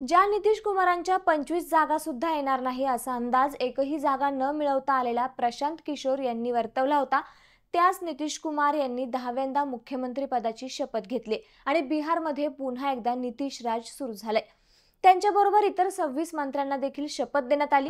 ज्या नितीश कुमारांच्या 25 जागा सुद्धा येणार नाही असा अंदाज एकही जागा न मिळवता आलेला प्रशांत किशोर यांनी वर्तवला होता, त्याच नितीश कुमार यांनी 10व्यांदा मुख्यमंत्री पदाची शपथ घेतली आणि बिहारमध्ये पुन्हा एकदा नितीश राज सुरू झाले। त्यांच्याबरोबर इतर 26 मंत्र्यांना देखील शपथ देण्यात आली।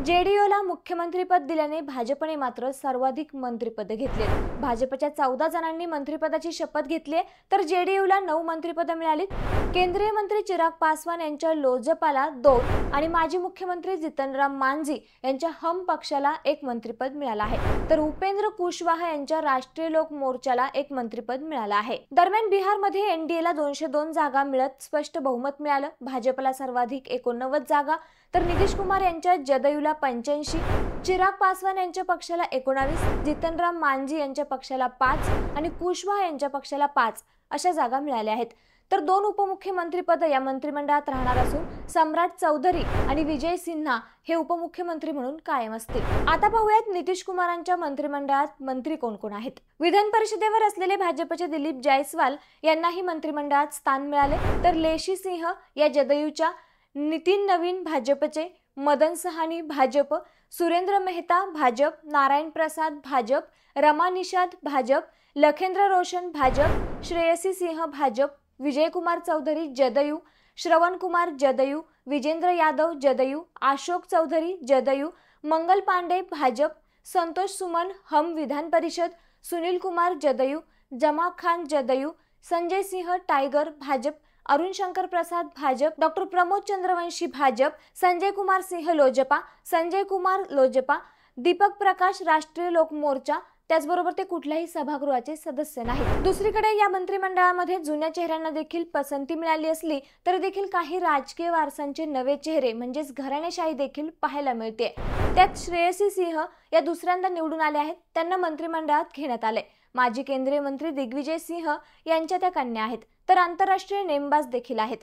जेडीयूला मुख्यमंत्रीपद दिल्याने भाजपने मात्र सर्वाधिक मंत्रिपद घेतली। भाजपच्या 14 जणांनी मंत्रिपदाची शपथ घेतली तर जेडीयूला 9 मंत्रिपद मिळाली। केंद्रीय मंत्री चिराग पासवान यांच्या लोजपाला 2 आणि माजी मुख्यमंत्री जितनराम मांझी यांच्या हम पक्षाला 1 मंत्रिपद मिळालं आहे, तर उपेंद्र कुशवाहा यांच्या राष्ट्रीय लोक मोर्चाला 1 मंत्रिपद मिळालं आहे। दरम्यान बिहारमध्ये एनडीएला 202 जागा मिळत स्पष्ट बहुमत मिळालं। भाजपला सर्वाधिक 89 जागा, तर नितीश कुमार यांच्या जदयूला 85, चिराग पासवान यांच्या पक्षाला 19, जितनराम मांझी यांच्या पक्षाला 5 आणि कुशवाहा यांच्या पक्षाला 5 अशा जागा मिळाल्या आहेत। तर 2 उपमुख्यमंत्रीपद या मंत्रिमंडळात राहणार असून सम्राट चौधरी आणि विजय सिन्हा हे उपमुख्यमंत्री म्हणून कायम असतील। आता पाहूयात नितीश कुमारांच्या मंत्रिमंडळात मंत्री कोण कोण आहेत। विधान परिषदेवर असलेले भाजपचे दिलीप जायसवाल यांनाही मंत्रिमंडळात स्थान मिळाले, तर लेशी सिंह या जदयूच्या, नितीन नवीन भाजपचे, मदन सहानी भाजप, सुरेंद्र मेहता भाजप, नारायण प्रसाद भाजप, रमा निषाद भाजप, लखेंद्र रोशन भाजप, श्रेयसी सिंह भाजप, विजय कुमार चौधरी जदयू, श्रवण कुमार जदयू, विजेंद्र यादव जदयू, अशोक चौधरी जदयू, मंगल पांडे भाजप, संतोष सुमन हम विधान परिषद, सुनील कुमार जदयू, जमा खान जदयू, संजय सिंह टाइगर भाजप, अरुण शंकर प्रसाद भाजप, डॉक्टर प्रमोद चंद्रवंशी भाजप, संजय कुमार सिंह लोजपा, संजय कुमार लोजपा, दीपक प्रकाश राष्ट्रीय लोक मोर्चा, त्याचबरोबर ते कुठल्याही सभागृहाचे सदस्य नाहीत। दुसरीकडे या मंत्रिमंडळामध्ये जुन्या चेहऱ्यांना देखील पसंती मिळाली असली तरी देखील काही राजकीय वारसांचे नवे चेहरे म्हणजेच घराणेशाही देखील पाहायला मिळते। त्यात श्रेयसी सिंह या दुसऱ्यांदा निवडून आले आहेत, त्यांना मंत्रिमंडळात घेण्यात आले। माजी केंद्रीय मंत्री दिग्विजय सिंह यांच्या त्या कन्या आहेत, तर आंतरराष्ट्रीय नेमबाज देखील आहेत।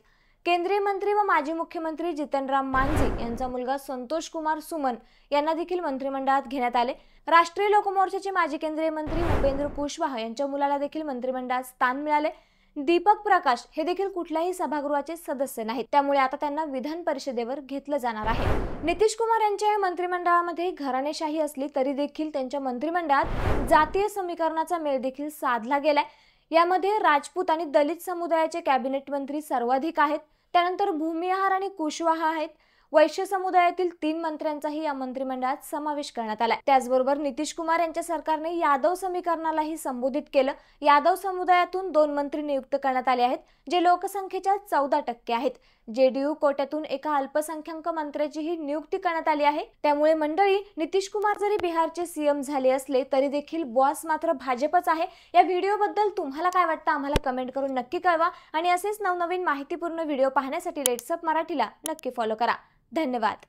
केंद्रीय मंत्री व माजी मुख्यमंत्री जितनराम मांझी यांचा मुलगा संतोष कुमार सुमन यांना देखील मंत्रिमंडळात घेण्यात आले। राष्ट्रीय लोक मोर्चाचे माजी केंद्रीय मंत्री उपेंद्र कुशवाहा यांच्या मुलाला देखील मंत्रिमंडळात स्थान मिळाले। दीपक प्रकाश हे देखील कुठल्याही सभागृहाचे सदस्य नाहीत, त्यामुळे आता त्यांना विधान परिषदेवर घेतलं जाणार आहे। नितीश कुमार यांच्या या मंत्रिमंडळामध्ये घराणेशाही असली तरी देखील त्यांच्या मंत्रिमंडळात जातीय समीकरणाचा मेळ देखील साधला गेलाय। यामध्ये राजपूत आणि दलित समुदायाचे कॅबिनेट मंत्री सर्वाधिक आहेत, त्यानंतर भूमिहार आणि कुशवाहा आहेत। वैश्य समुदायातील 3 मंत्र्यांचाही या मंत्रिमंडळात समावेश करण्यात आला। त्याचबरोबर नितीश कुमार यांच्या सरकारने यादव समीकरणालाही संबोधित केलं। यादव समुदायातून 2 मंत्री नियुक्त करण्यात आले आहेत, जे लोकसंख्येच्या 14% आहेत। जेडीयू कोट्यातून एका अल्पसंख्याक मंत्र्याचीही नियुक्ती करण्यात आली आहे। त्यामुळे मंडळी, नितीश कुमार जरी बिहारचे सीएम झाले असले तरी देखील बॉस मात्र भाजपच आहे। या व्हिडिओबद्दल तुम्हाला काय वाटतं आम्हाला कमेंट करून नक्की कळवा आणि असेच नवनवीन माहितीपूर्ण व्हिडिओ पाहण्यासाठी रेट्सअप मराठीला नक्की फॉलो करा। धन्यवाद।